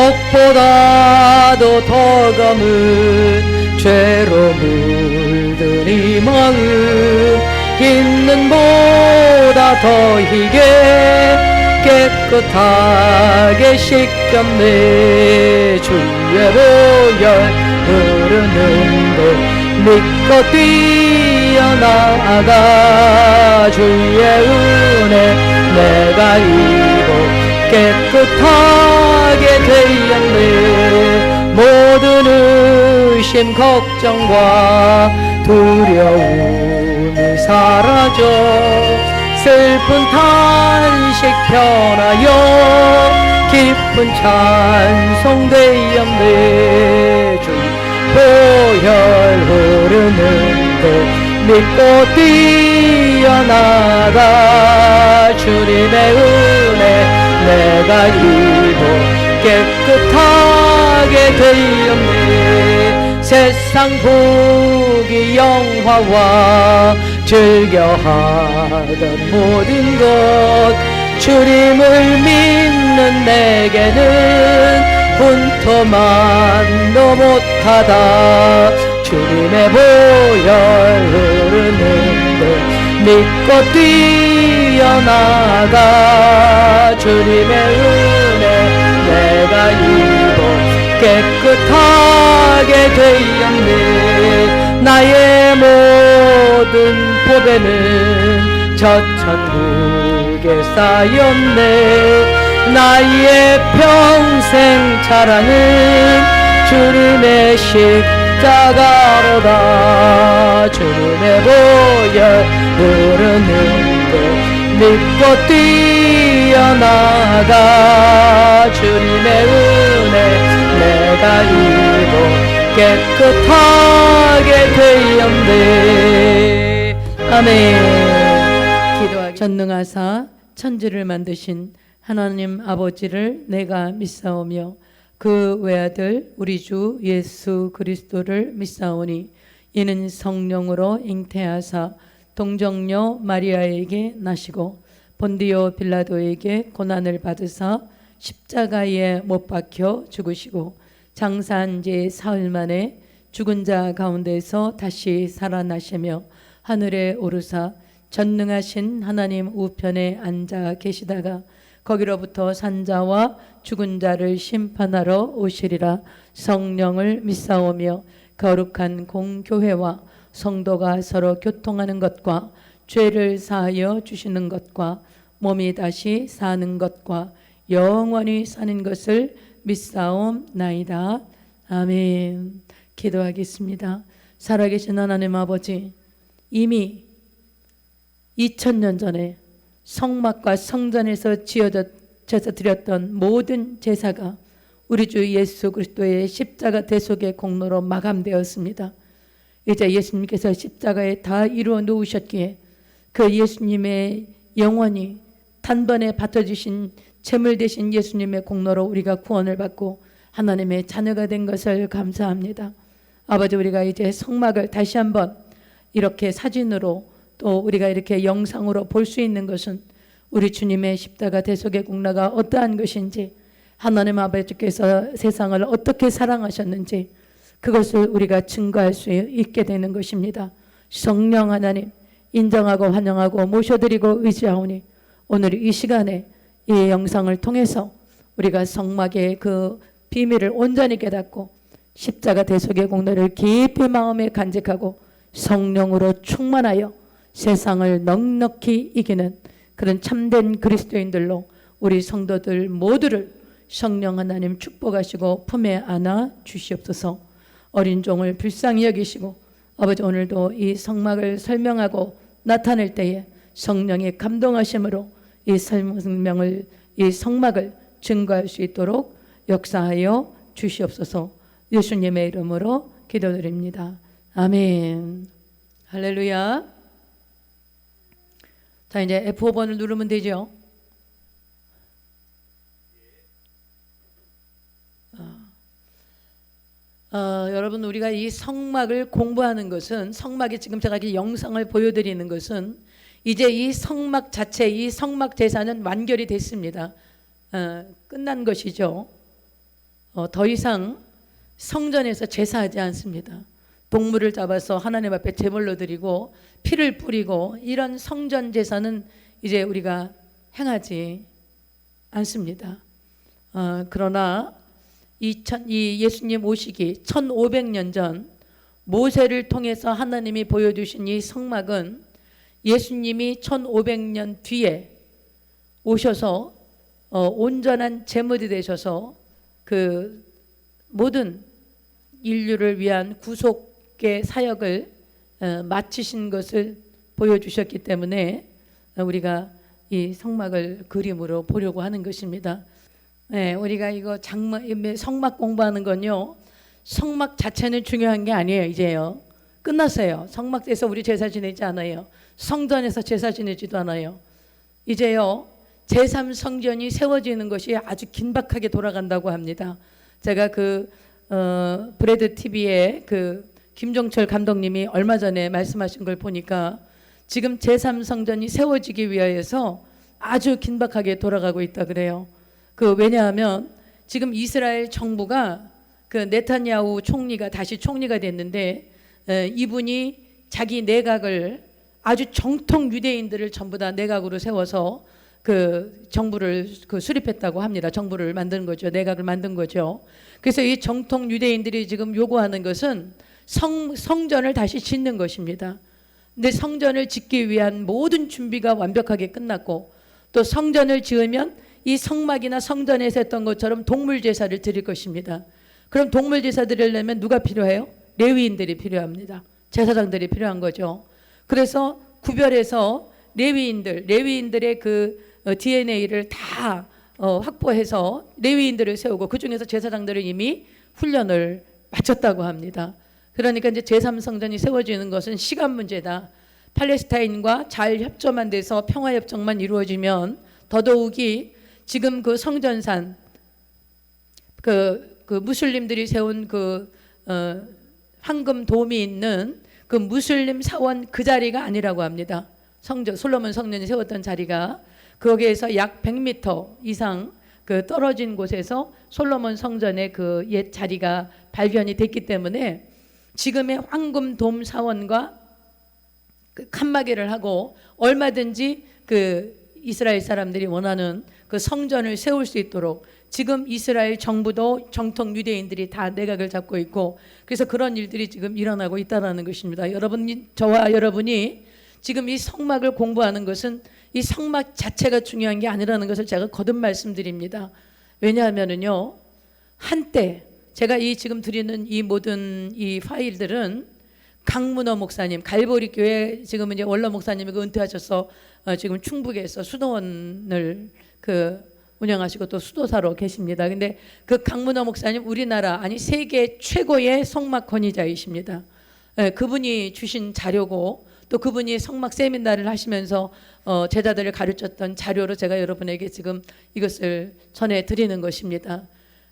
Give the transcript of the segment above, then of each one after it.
목보다도 더 검은 죄로 물든 이 마음 있는 보다 더 희게 깨끗하게 씻겼네. 주의 보혈 흐르는 곳 믿고 뛰어나가 주의 은혜 내가 입어 깨끗하게 되었네. 모든 의심 걱정과 두려움이 사라져 슬픈 탄식 편하여 기쁜 찬송 되었네. 주 보혈 흐르는 곳 믿고 뛰어나가 주님의 은혜 내가 입어 깨끗하게 되었네. 세상 부귀 영화와 즐겨하던 모든 것 주님을 믿는 내게는 분토만도 못하다. 주님의 보혈 흐르는 곳 믿고 뛰어나가 주님의 은혜 내가 입어 깨끗하게 되었네. 나의 모든 보배는 저 천국에 쌓였네. 나의 평생 자랑은 주님의 십자가로다. 주님의 보혈 흐르는 곳 믿고 뛰어나가 주님의 은혜 내가 입어 깨끗하게 되었네. 아멘. 기도하기 전능하사 천지를 만드신 하나님 아버지를 내가 믿사오며 그 외아들 우리 주 예수 그리스도를 믿사오니 이는 성령으로 잉태하사 동정녀 마리아에게 나시고 본디오 빌라도에게 고난을 받으사 십자가에 못 박혀 죽으시고 장사한 지 사흘 만에 죽은 자 가운데서 다시 살아나시며 하늘에 오르사 전능하신 하나님 우편에 앉아 계시다가 거기로부터 산자와 죽은 자를 심판하러 오시리라. 성령을 믿사오며 거룩한 공교회와 성도가 서로 교통하는 것과 죄를 사하여 주시는 것과 몸이 다시 사는 것과 영원히 사는 것을 믿사옵나이다. 아멘. 기도하겠습니다. 살아계신 하나님 아버지, 이미 2000년 전에 성막과 성전에서 지어져서 드렸던 모든 제사가 우리 주 예수 그리스도의 십자가 대속의 공로로 마감되었습니다. 이제 예수님께서 십자가에 다 이루어 놓으셨기에 그 예수님의 영원히 단번에 바쳐주신 제물 되신 예수님의 공로로 우리가 구원을 받고 하나님의 자녀가 된 것을 감사합니다. 아버지, 우리가 이제 성막을 다시 한번 이렇게 사진으로 또 우리가 이렇게 영상으로 볼 수 있는 것은 우리 주님의 십자가 대속의 공로가 어떠한 것인지, 하나님 아버지께서 세상을 어떻게 사랑하셨는지 그것을 우리가 증거할 수 있게 되는 것입니다. 성령 하나님 인정하고 환영하고 모셔드리고 의지하오니 오늘 이 시간에 이 영상을 통해서 우리가 성막의 그 비밀을 온전히 깨닫고 십자가 대속의 공로를 깊이 마음에 간직하고 성령으로 충만하여 세상을 넉넉히 이기는 그런 참된 그리스도인들로 우리 성도들 모두를 성령 하나님 축복하시고 품에 안아 주시옵소서. 어린 종을 불쌍히 여기시고 아버지, 오늘도 이 성막을 설명하고 나타낼 때에 성령의 감동하심으로 이 설명을, 이 성막을 증거할 수 있도록 역사하여 주시옵소서. 예수님의 이름으로 기도드립니다. 아멘. 할렐루야. 자, 이제 F5번을 누르면 되죠. 여러분, 우리가 이 성막을 공부하는 것은, 성막이 지금 제가 이 영상을 보여드리는 것은 이제 이 성막 자체, 이 성막 제사는 완결이 됐습니다. 끝난 것이죠. 더 이상 성전에서 제사하지 않습니다. 동물을 잡아서 하나님 앞에 제물로 드리고 피를 뿌리고 이런 성전 제사는 이제 우리가 행하지 않습니다. 그러나 이 예수님 오시기 1500년 전 모세를 통해서 하나님이 보여주신 이 성막은 예수님이 1500년 뒤에 오셔서 온전한 제물이 되셔서 그 모든 인류를 위한 구속의 사역을 마치신 것을 보여주셨기 때문에 우리가 이 성막을 그림으로 보려고 하는 것입니다. 네, 우리가 이거 성막 공부하는 건요, 성막 자체는 중요한 게 아니에요. 이제요 끝났어요. 성막에서 우리 제사 지내지 않아요. 성전에서 제사 지내지도 않아요. 이제요 제3성전이 세워지는 것이 아주 긴박하게 돌아간다고 합니다. 제가 브레드 TV에 김종철 감독님이 얼마 전에 말씀하신 걸 보니까 지금 제3성전이 세워지기 위하여서 아주 긴박하게 돌아가고 있다 그래요. 왜냐하면 지금 이스라엘 정부가 네타냐후 총리가 다시 총리가 됐는데 이분이 자기 내각을 아주 정통 유대인들을 전부 다 내각으로 세워서 정부를 수립했다고 합니다. 정부를 만든 거죠. 내각을 만든 거죠. 그래서 이 정통 유대인들이 지금 요구하는 것은 성전을 다시 짓는 것입니다. 근데 성전을 짓기 위한 모든 준비가 완벽하게 끝났고 또 성전을 지으면 이 성막이나 성전에서 했던 것처럼 동물 제사를 드릴 것입니다. 그럼 동물 제사 드리려면 누가 필요해요? 레위인들이 필요합니다. 제사장들이 필요한 거죠. 그래서 구별해서 레위인들의 DNA를 다 확보해서 레위인들을 세우고 그 중에서 제사장들을 이미 훈련을 마쳤다고 합니다. 그러니까 이제 제3성전이 세워지는 것은 시간 문제다. 팔레스타인과 잘 협조만 돼서 평화협정만 이루어지면 더더욱이 지금 성전산 무슬림들이 세운 황금 돔이 있는 무슬림 사원 그 자리가 아니라고 합니다. 솔로몬 성전이 세웠던 자리가 거기에서 약 100m 이상 떨어진 곳에서 솔로몬 성전의 옛 자리가 발견이 됐기 때문에 지금의 황금 돔 사원과 칸막이를 하고 얼마든지 이스라엘 사람들이 원하는 성전을 세울 수 있도록 지금 이스라엘 정부도 정통 유대인들이 다 내각을 잡고 있고 그래서 그런 일들이 지금 일어나고 있다는 것입니다. 저와 여러분이 지금 이 성막을 공부하는 것은 이 성막 자체가 중요한 게 아니라는 것을 제가 거듭 말씀드립니다. 왜냐하면은요, 한때 제가 지금 드리는 이 모든 이 파일들은 강문호 목사님, 갈보리 교회 지금은 이제 원로 목사님이 은퇴하셔서 지금 충북에서 수도원을 운영하시고 또 수도사로 계십니다. 근데 강문호 목사님 우리나라 아니 세계 최고의 성막 권위자이십니다. 그분이 주신 자료고 또 그분이 성막 세미나를 하시면서 제자들을 가르쳤던 자료로 제가 여러분에게 지금 이것을 전해드리는 것입니다.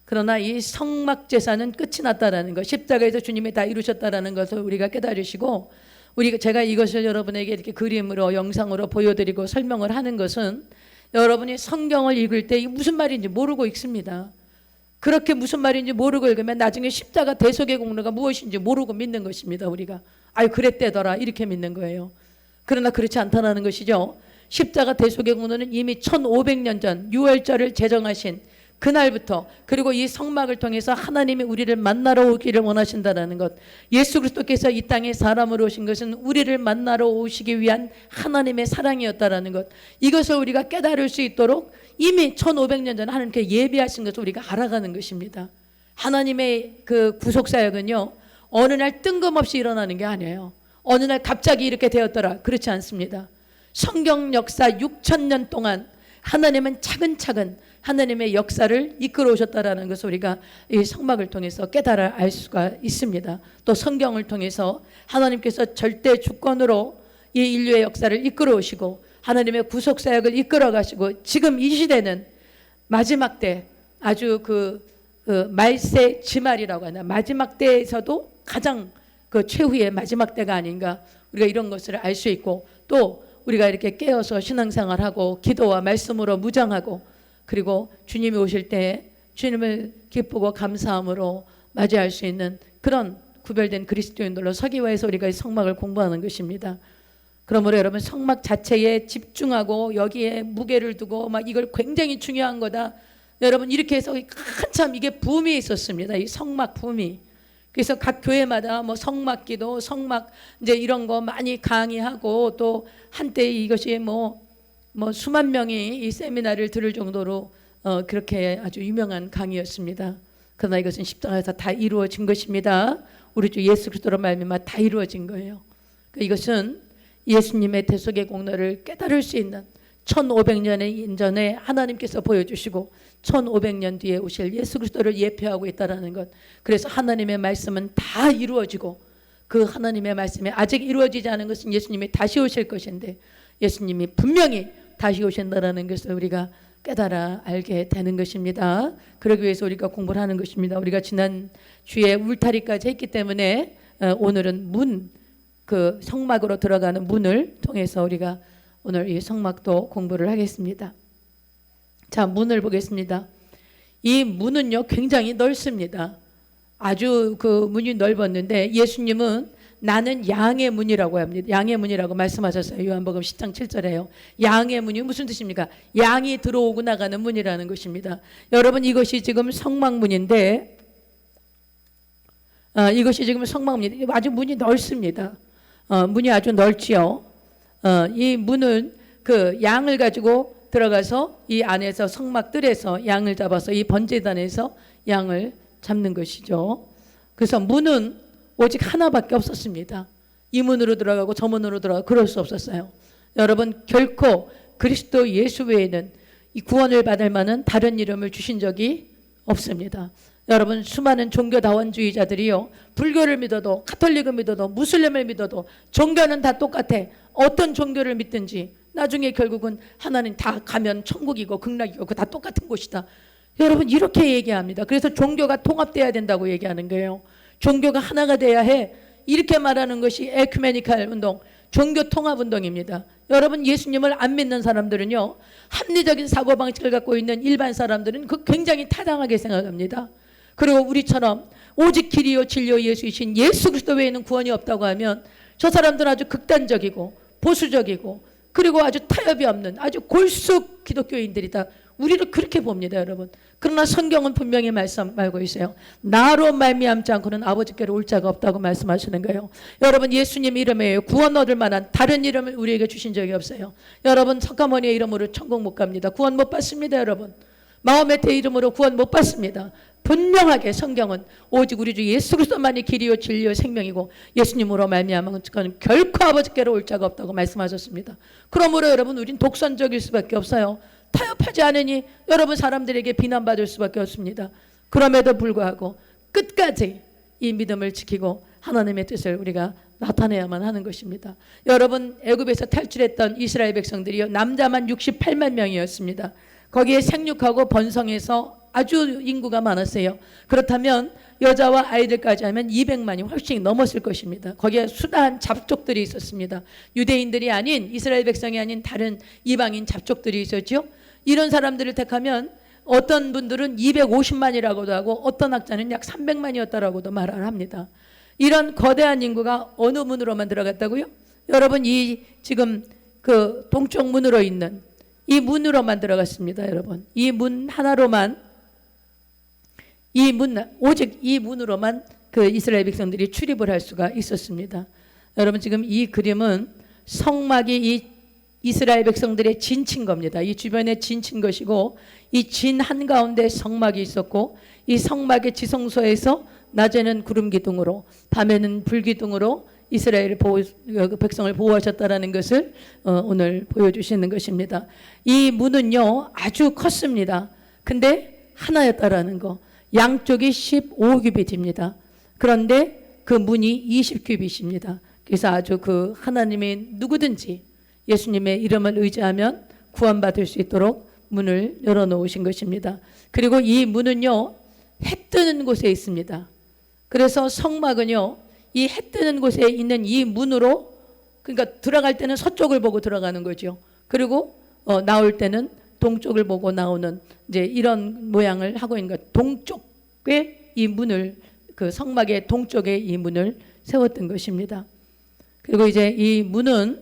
그러나 이 성막 제사는 끝이 났다라는 것, 십자가에서 주님이 다 이루셨다라는 것을 우리가 깨달으시고 제가 이것을 여러분에게 이렇게 그림으로 영상으로 보여드리고 설명을 하는 것은 여러분이 성경을 읽을 때 이게 무슨 말인지 모르고 읽습니다. 그렇게 무슨 말인지 모르고 읽으면 나중에 십자가 대속의 공로가 무엇인지 모르고 믿는 것입니다. 우리가 그랬대더라 이렇게 믿는 거예요. 그러나 그렇지 않다는 것이죠. 십자가 대속의 공로는 이미 1500년 전 6월절을 제정하신 그날부터 그리고 이 성막을 통해서 하나님이 우리를 만나러 오기를 원하신다는 것, 예수 그리스도께서 이 땅에 사람으로 오신 것은 우리를 만나러 오시기 위한 하나님의 사랑이었다는 것, 이것을 우리가 깨달을 수 있도록 이미 1500년 전에 하나님께 예비하신 것을 우리가 알아가는 것입니다. 하나님의 구속사역은요 어느 날 뜬금없이 일어나는 게 아니에요. 어느 날 갑자기 이렇게 되었더라, 그렇지 않습니다. 성경 역사 6000년 동안 하나님은 차근차근 하나님의 역사를 이끌어 오셨다라는 것을 우리가 이 성막을 통해서 깨달아 알 수가 있습니다. 또 성경을 통해서 하나님께서 절대 주권으로 이 인류의 역사를 이끌어 오시고 하나님의 구속 사역을 이끌어 가시고 지금 이 시대는 마지막 때 아주 말세 지말이라고 하나 마지막 때에서도 가장 최후의 마지막 때가 아닌가, 우리가 이런 것을 알 수 있고 또 우리가 이렇게 깨어서 신앙생활하고 기도와 말씀으로 무장하고 그리고 주님이 오실 때 주님을 기쁘고 감사함으로 맞이할 수 있는 그런 구별된 그리스도인들로 서기 위해서 우리가 이 성막을 공부하는 것입니다. 그러므로 여러분 성막 자체에 집중하고 여기에 무게를 두고 막 이걸 굉장히 중요한 거다. 여러분 이렇게 해서 한참 이게 붐이 있었습니다. 이 성막 붐이. 그래서 각 교회마다 뭐 성막기도, 성막 이제 이런 거 많이 강의하고 또 한때 이것이 뭐 수만 명이 이 세미나를 들을 정도로 그렇게 아주 유명한 강의였습니다. 그러나 이것은 십자가에서 다 이루어진 것입니다. 우리 주 예수 그리스도로 말미암아 다 이루어진 거예요. 이것은 예수님의 대속의 공로를 깨달을 수 있는 1500년 전에 하나님께서 보여주시고 1500년 뒤에 오실 예수 그리스도를 예표하고 있다는 것. 그래서 하나님의 말씀은 다 이루어지고 그 하나님의 말씀이 아직 이루어지지 않은 것은 예수님이 다시 오실 것인데 예수님이 분명히 다시 오신다는 것을 우리가 깨달아 알게 되는 것입니다. 그러기 위해서 우리가 공부를 하는 것입니다. 우리가 지난 주에 울타리까지 했기 때문에 오늘은 그 성막으로 들어가는 문을 통해서 우리가 오늘 이 성막도 공부를 하겠습니다. 자, 문을 보겠습니다. 이 문은요 굉장히 넓습니다. 아주 그 문이 넓었는데 예수님은 나는 양의 문이라고 합니다. 양의 문이라고 말씀하셨어요. 요한복음 10장 7절에요. 양의 문이 무슨 뜻입니까? 양이 들어오고 나가는 문이라는 것입니다. 여러분 이것이 지금 성막문인데 이것이 지금 성막문인데 아주 문이 넓습니다. 문이 아주 넓지요. 이 문은 그 양을 가지고 들어가서 이 안에서 성막들에서 양을 잡아서 이 번제단에서 양을 잡는 것이죠. 그래서 문은 오직 하나밖에 없었습니다. 이 문으로 들어가고 저 문으로 들어가고 그럴 수 없었어요. 여러분 결코 그리스도 예수 외에는 이 구원을 받을 만한 다른 이름을 주신 적이 없습니다. 여러분 수많은 종교다원주의자들이요 불교를 믿어도 가톨릭을 믿어도 무슬림을 믿어도 종교는 다 똑같아. 어떤 종교를 믿든지 나중에 결국은 하나님 다 가면 천국이고 극락이고 다 똑같은 곳이다. 여러분 이렇게 얘기합니다. 그래서 종교가 통합돼야 된다고 얘기하는 거예요. 종교가 하나가 돼야 해. 이렇게 말하는 것이 에큐메니칼 운동, 종교 통합 운동입니다. 여러분 예수님을 안 믿는 사람들은요 합리적인 사고방식을 갖고 있는 일반 사람들은 그 굉장히 타당하게 생각합니다. 그리고 우리처럼 오직 길이요 진리요 예수이신 예수 그리스도 외에는 구원이 없다고 하면 저 사람들은 아주 극단적이고 보수적이고 그리고 아주 타협이 없는 아주 골숙 기독교인들이다. 우리를 그렇게 봅니다, 여러분. 그러나 성경은 분명히 말씀하고 있어요. 나로 말미암지 않고는 아버지께로 올 자가 없다고 말씀하시는 거예요. 여러분 예수님 이름에 구원 얻을 만한 다른 이름을 우리에게 주신 적이 없어요. 여러분 석가모니의 이름으로 천국 못 갑니다. 구원 못 받습니다, 여러분. 마호메트의 이름으로 구원 못 받습니다. 분명하게 성경은 오직 우리 주 예수 그리스도만이 길이요 진리요 생명이고 예수님으로 말미암은 결코 아버지께로 올 자가 없다고 말씀하셨습니다. 그러므로 여러분 우린 독선적일 수밖에 없어요. 타협하지 않으니 여러분 사람들에게 비난받을 수밖에 없습니다. 그럼에도 불구하고 끝까지 이 믿음을 지키고 하나님의 뜻을 우리가 나타내야만 하는 것입니다. 여러분 애굽에서 탈출했던 이스라엘 백성들이요 남자만 68만 명이었습니다. 거기에 생육하고 번성해서 아주 인구가 많았어요. 그렇다면 여자와 아이들까지 하면 200만이 훨씬 넘었을 것입니다. 거기에 수다한 잡족들이 있었습니다. 유대인들이 아닌 이스라엘 백성이 아닌 다른 이방인 잡족들이 있었죠. 이런 사람들을 택하면 어떤 분들은 250만이라고도 하고 어떤 학자는 약 300만이었다라고도 말을 합니다. 이런 거대한 인구가 어느 문으로만 들어갔다고요? 여러분 이 지금 그 동쪽 문으로 있는 이 문으로만 들어갔습니다. 여러분 이 문 하나로만 오직 이 문으로만 그 이스라엘 백성들이 출입을 할 수가 있었습니다. 여러분 지금 이 그림은 성막이 이 이스라엘 백성들의 진친 겁니다. 이 주변에 진친 것이고 이 진 한가운데 성막이 있었고 이 성막의 지성소에서 낮에는 구름 기둥으로 밤에는 불 기둥으로 이스라엘 백성을 보호하셨다라는 것을 오늘 보여주시는 것입니다. 이 문은요 아주 컸습니다. 근데 하나였다라는 거. 양쪽이 15규빗입니다. 그런데 그 문이 20규빗입니다. 그래서 아주 그 하나님의 누구든지 예수님의 이름을 의지하면 구원받을 수 있도록 문을 열어놓으신 것입니다. 그리고 이 문은요 해 뜨는 곳에 있습니다. 그래서 성막은요 이 해 뜨는 곳에 있는 이 문으로 그러니까 들어갈 때는 서쪽을 보고 들어가는 거죠. 그리고 나올 때는 동쪽을 보고 나오는 이제 이런 모양을 하고 있는 것. 동쪽에 이 문을, 그 성막의 동쪽에 이 문을 세웠던 것입니다. 그리고 이제 이 문은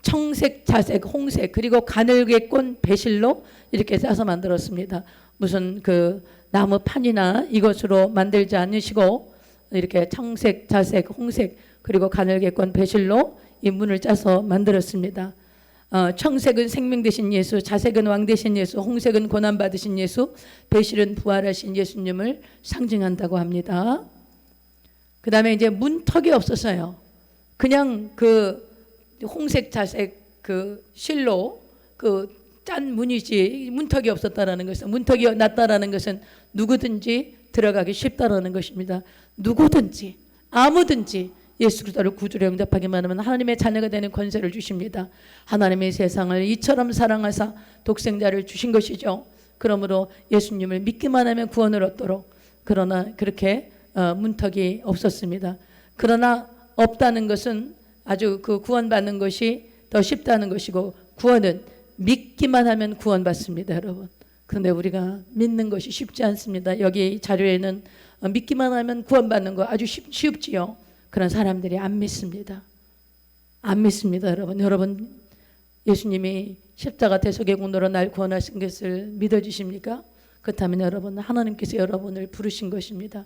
청색, 자색, 홍색 그리고 가늘게 꼰 배실로 이렇게 짜서 만들었습니다. 무슨 그 나무 판이나 이것으로 만들지 않으시고 이렇게 청색, 자색, 홍색 그리고 가늘게 꼰 배실로 이 문을 짜서 만들었습니다. 청색은 생명 되신 예수, 자색은 왕 되신 예수, 홍색은 고난 받으신 예수, 배실은 부활하신 예수님을 상징한다고 합니다. 그 다음에 이제 문턱이 없었어요. 그냥 그 홍색, 자색 그 실로 그 짠 문이지 문턱이 없었다라는 것은, 문턱이 났다라는 것은 누구든지 들어가기 쉽다라는 것입니다. 누구든지 아무든지 예수 그리스도를 구주로 영접하기만 하면 하나님의 자녀가 되는 권세를 주십니다. 하나님의 세상을 이처럼 사랑하사 독생자를 주신 것이죠. 그러므로 예수님을 믿기만 하면 구원을 얻도록, 그러나 그렇게 문턱이 없었습니다. 그러나 없다는 것은 아주 그 구원받는 것이 더 쉽다는 것이고, 구원은 믿기만 하면 구원받습니다, 여러분. 그런데 우리가 믿는 것이 쉽지 않습니다. 여기 자료에는 믿기만 하면 구원받는 거 아주 쉽지요. 그런 사람들이 안 믿습니다. 안 믿습니다, 여러분. 여러분, 예수님이 십자가 대속의 공로로 날 구원하신 것을 믿어주십니까? 그렇다면 여러분, 하나님께서 여러분을 부르신 것입니다.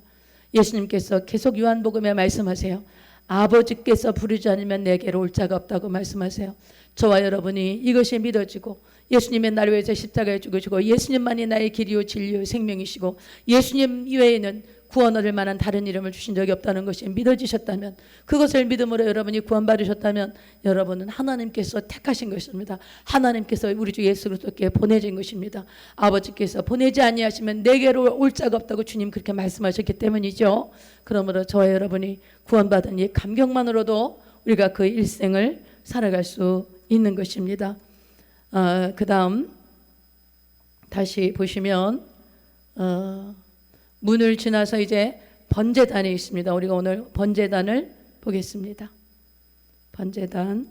예수님께서 계속 요한복음에 말씀하세요. 아버지께서 부르지 않으면 내게로 올 자가 없다고 말씀하세요. 저와 여러분이 이것이 믿어지고 예수님의 나를 위해서 십자가에 죽으시고 예수님만이 나의 길이요 진리요 생명이시고 예수님 이외에는 구원 얻을 만한 다른 이름을 주신 적이 없다는 것이 믿어지셨다면, 그것을 믿음으로 여러분이 구원받으셨다면 여러분은 하나님께서 택하신 것입니다. 하나님께서 우리 주 예수 그리스도께 보내진 것입니다. 아버지께서 보내지 아니하시면 내게로 올 자가 없다고 주님 그렇게 말씀하셨기 때문이죠. 그러므로 저와 여러분이 구원받은 이 감격만으로도 우리가 그 일생을 살아갈 수 있는 것입니다. 그 다음 다시 보시면 문을 지나서 이제 번제단이 있습니다. 우리가 오늘 번제단을 보겠습니다. 번제단.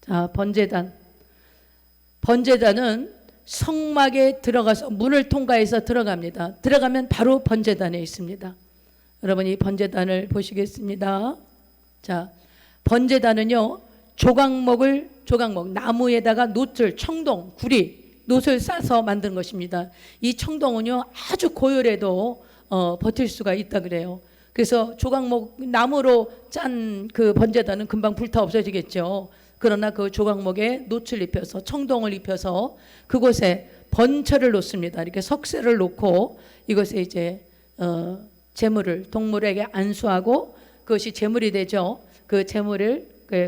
자, 번제단은 성막에 들어가서 문을 통과해서 들어갑니다. 들어가면 바로 번제단에 있습니다. 여러분, 이 번제단을 보시겠습니다. 자, 번제단은요, 조각목, 나무에다가 놋을, 청동, 구리, 놋을 싸서 만든 것입니다. 이 청동은요 아주 고열에도 버틸 수가 있다 그래요. 그래서 조각목, 나무로 짠 그 번제단은 금방 불타 없어지겠죠. 그러나 그 조각목에 놋을 입혀서, 청동을 입혀서 그곳에 번처를 놓습니다. 이렇게 석쇠를 놓고 이것에 이제 제물을 동물에게 안수하고 그것이 제물이 되죠. 그 제물을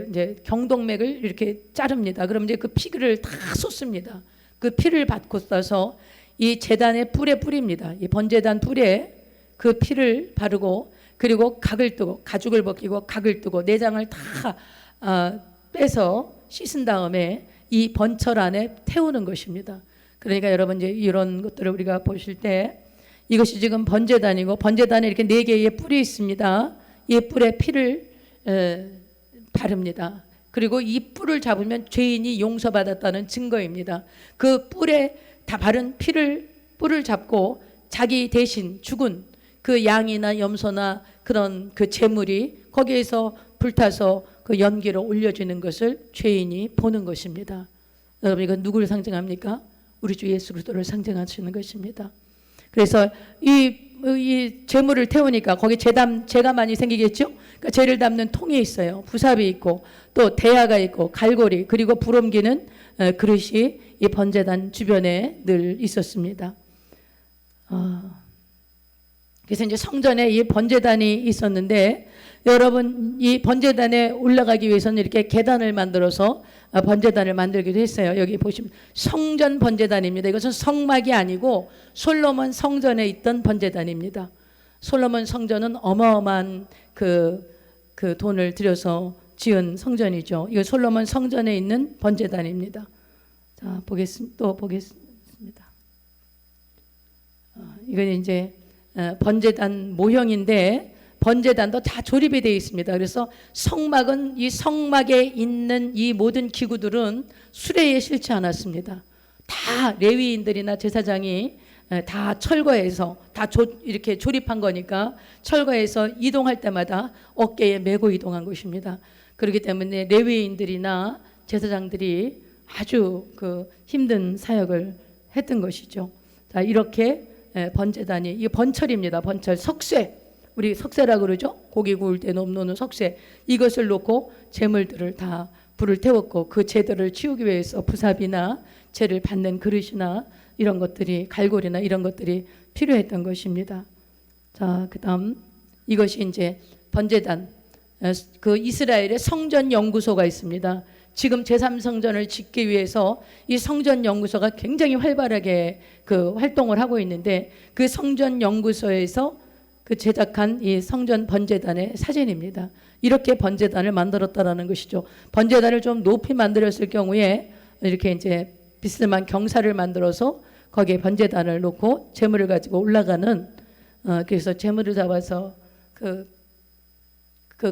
이제 경동맥을 이렇게 자릅니다. 그럼 이제 그 피를 다 쏟습니다. 그 피를 받고 써서 이 제단의 뿔에 뿌립니다. 이 번제단 뿔에 그 피를 바르고, 그리고 각을 뜨고, 가죽을 벗기고 각을 뜨고 내장을 다 빼서 씻은 다음에 이 번철 안에 태우는 것입니다. 그러니까 여러분, 이제 이런 것들을 우리가 보실 때 이것이 지금 번제단이고, 번제단에 이렇게 4개의 뿔이 있습니다. 이 뿔에 피를 바릅니다. 그리고 이 뿔을 잡으면 죄인이 용서받았다는 증거입니다. 그 뿔에 다 바른 뿔을 잡고 자기 대신 죽은 그 양이나 염소나 그런 그 제물이 거기에서 불타서 그 연기로 올려지는 것을 죄인이 보는 것입니다. 여러분, 이건 누구를 상징합니까? 우리 주 예수 그리스도를 상징하시는 것입니다. 그래서 이 제물을 태우니까 거기 재가 많이 생기겠죠? 그러니까 재를 담는 통이 있어요. 부삽이 있고 또 대야가 있고 갈고리, 그리고 불 옮기는 그릇이 이 번제단 주변에 늘 있었습니다. 그래서 이제 성전에 이 번제단이 있었는데, 여러분, 이 번제단에 올라가기 위해서는 이렇게 계단을 만들어서 번제단을 만들기도 했어요. 여기 보시면 성전 번제단입니다. 이것은 성막이 아니고 솔로몬 성전에 있던 번제단입니다. 솔로몬 성전은 어마어마한 그 돈을 들여서 지은 성전이죠. 이거 솔로몬 성전에 있는 번제단입니다. 자, 또 보겠습니다. 이건 이제 번제단 모형인데, 번제단도 다 조립이 되어 있습니다. 그래서 성막은, 이 성막에 있는 이 모든 기구들은 수레에 실지 않았습니다. 다 레위인들이나 제사장이 다 철거해서 이렇게 조립한 거니까 철거해서 이동할 때마다 어깨에 메고 이동한 것입니다. 그렇기 때문에 레위인들이나 제사장들이 아주 그 힘든 사역을 했던 것이죠. 자, 이렇게 번제단이, 이게 번철입니다. 번철, 석쇠. 우리 석쇠라고 그러죠. 고기 구울 때 놓는 석쇠. 이것을 놓고 제물들을 다 불을 태웠고, 그 제들을 치우기 위해서 부삽이나 제를 받는 그릇이나 이런 것들이, 갈고리나 이런 것들이 필요했던 것입니다. 자, 그다음 이것이 이제 번제단, 그 이스라엘의 성전 연구소가 있습니다. 지금 제3성전을 짓기 위해서 이 성전 연구소가 굉장히 활발하게 그 활동을 하고 있는데, 그 성전 연구소에서 그 제작한 이 성전 번제단의 사진입니다. 이렇게 번제단을 만들었다라는 것이죠. 번제단을 좀 높이 만들었을 경우에 이렇게 이제 비스듬한 경사를 만들어서 거기에 번제단을 놓고 제물을 가지고 올라가는, 그래서 제물을 잡아서 그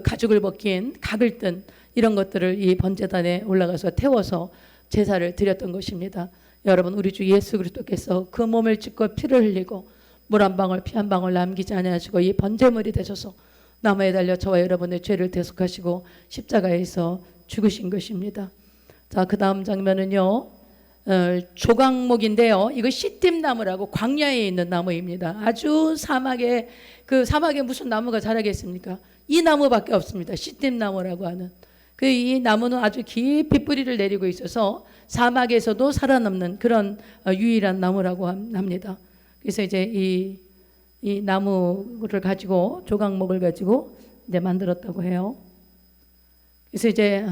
가죽을 벗긴 각을 뜬 이런 것들을 이 번제단에 올라가서 태워서 제사를 드렸던 것입니다. 여러분, 우리 주 예수 그리스도께서 그 몸을 찢고 피를 흘리고 물 한 방울 피 한 방울 남기지 아니하시고 이 번제물이 되셔서 나무에 달려 저와 여러분의 죄를 대속하시고 십자가에서 죽으신 것입니다. 자, 그 다음 장면은요, 조각목인데요. 이거 시띠나무라고 광야에 있는 나무입니다. 아주 사막에 무슨 나무가 자라겠습니까? 이 나무밖에 없습니다. 시띠나무라고 하는. 이 나무는 아주 깊이 뿌리를 내리고 있어서 사막에서도 살아남는 그런 유일한 나무라고 합니다. 그래서 이제 이 나무를 가지고, 조각목을 가지고 이제 만들었다고 해요. 그래서 이제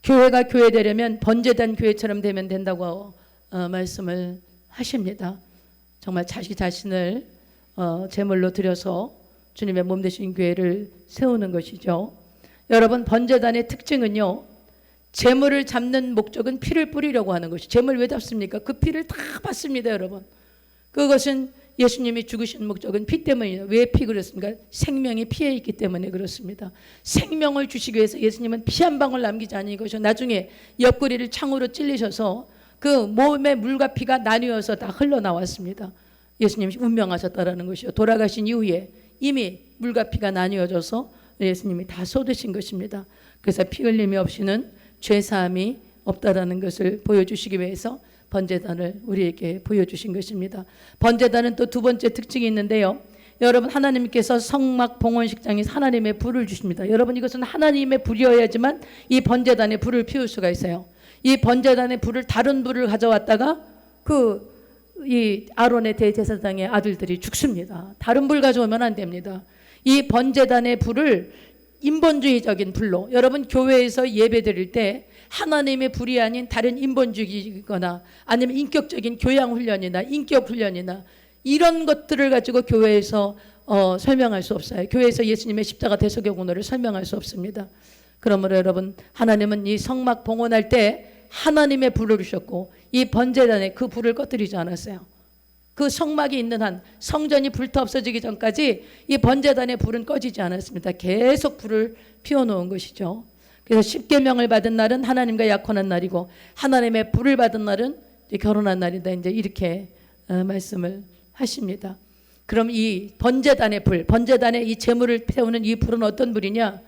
교회가 교회되려면 번제단 교회처럼 되면 된다고 말씀을 하십니다. 정말 자기 자신을 제물로 드려서 주님의 몸 되신 교회를 세우는 것이죠. 여러분, 번제단의 특징은요, 제물을 잡는 목적은 피를 뿌리려고 하는 것이. 제물 왜 잡습니까? 그 피를 다 받습니다, 여러분. 그것은 예수님이 죽으신 목적은 피 때문이에요. 왜 피 그렇습니까? 생명이 피에 있기 때문에 그렇습니다. 생명을 주시기 위해서 예수님은 피 한 방울 남기지 아니하시고 나중에 옆구리를 창으로 찔리셔서 그 몸의 물과 피가 나뉘어서 다 흘러나왔습니다. 예수님이 운명하셨다라는 것이요. 돌아가신 이후에 이미 물과 피가 나뉘어져서 예수님이 다 쏟으신 것입니다. 그래서 피 흘림이 없이는 죄사함이 없다라는 것을 보여주시기 위해서 번제단을 우리에게 보여주신 것입니다. 번제단은 또 두 번째 특징이 있는데요. 여러분, 하나님께서 성막 봉헌식장에 하나님의 불을 주십니다. 여러분, 이것은 하나님의 불이어야지만 이 번제단에 불을 피울 수가 있어요. 이 번제단의 불을, 다른 불을 가져왔다가 이 아론의 대제사장의 아들들이 죽습니다. 다른 불 가져오면 안 됩니다. 이 번제단의 불을 인본주의적인 불로, 여러분 교회에서 예배 드릴 때 하나님의 불이 아닌 다른 인본주의거나 아니면 인격적인 교양훈련이나 인격훈련이나 이런 것들을 가지고 교회에서 설명할 수 없어요. 교회에서 예수님의 십자가 대속의 공로를 설명할 수 없습니다. 그러므로 여러분, 하나님은 이 성막 봉헌할 때 하나님의 불을 주셨고 이 번제단에 그 불을 꺼뜨리지 않았어요. 그 성막이 있는 한, 성전이 불타 없어지기 전까지 이 번제단의 불은 꺼지지 않았습니다. 계속 불을 피워놓은 것이죠. 그래서 십계명을 받은 날은 하나님과 약혼한 날이고 하나님의 불을 받은 날은 이제 결혼한 날이다. 이제 이렇게 말씀을 하십니다. 그럼 이 번제단의 불, 번제단의 이 제물을 태우는 이 불은 어떤 불이냐?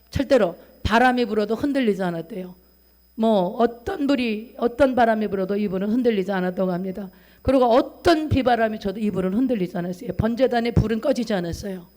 절대로 바람이 불어도 흔들리지 않았대요. 어떤 바람이 불어도 이 불은 흔들리지 않았다고 합니다. 그리고 어떤 비바람이 쳐도 이 불은 흔들리지 않았어요. 번제단의 불은 꺼지지 않았어요.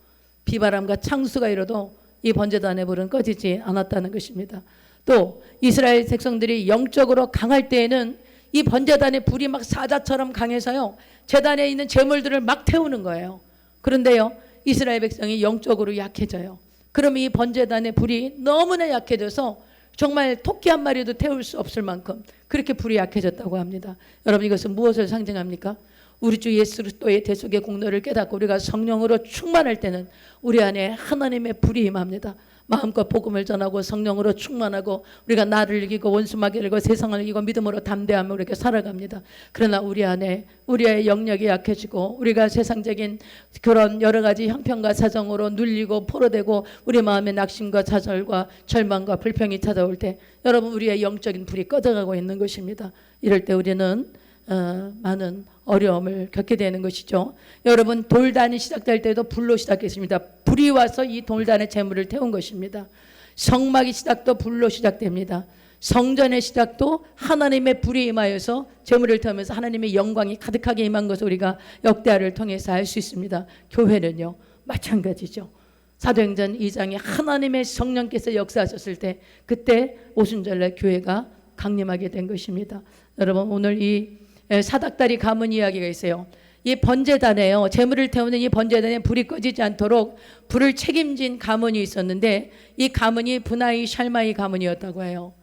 비바람과 창수가 일어도 이 번제단의 불은 꺼지지 않았다는 것입니다. 또 이스라엘 백성들이 영적으로 강할 때에는 이 번제단의 불이 막 사자처럼 강해서요, 제단에 있는 제물들을 막 태우는 거예요. 그런데요, 이스라엘 백성이 영적으로 약해져요. 그럼 이 번제단의 불이 너무나 약해져서 정말 토끼 한 마리도 태울 수 없을 만큼 그렇게 불이 약해졌다고 합니다. 여러분, 이것은 무엇을 상징합니까? 우리 주 예수 그리스도의 대속의 공로를 깨닫고 우리가 성령으로 충만할 때는 우리 안에 하나님의 불이 임합니다. 마음껏 복음을 전하고 성령으로 충만하고 우리가 나를 이기고 원수마귀를 이기고 세상을 이기고 믿음으로 담대하며 이렇게 살아갑니다. 그러나 우리 안에 우리의 영역이 약해지고 우리가 세상적인 그런 여러 가지 형편과 사정으로 눌리고 포로되고 우리 마음에 낙심과 좌절과 절망과 불평이 찾아올 때 여러분 우리의 영적인 불이 꺼져가고 있는 것입니다. 이럴 때 우리는 많은 어려움을 겪게 되는 것이죠. 여러분 돌단이 시작될 때도 불로 시작했습니다. 불이 와서 이 돌단의 재물을 태운 것입니다. 성막의 시작도 불로 시작됩니다. 성전의 시작도 하나님의 불이 임하여서 재물을 태우면서 하나님의 영광이 가득하게 임한 것을 우리가 역대하를 통해서 알 수 있습니다. 교회는요 마찬가지죠. 사도행전 2장에 하나님의 성령께서 역사하셨을 때 그때 오순절날 교회가 강림하게 된 것입니다. 여러분 오늘 이 사닥다리 가문 이야기가 있어요. 이 번제단에요. 재물을 태우는 이 번제단에 불이 꺼지지 않도록 불을 책임진 가문이 있었는데 이 가문이 분하이 샬마이 가문이었다고 해요.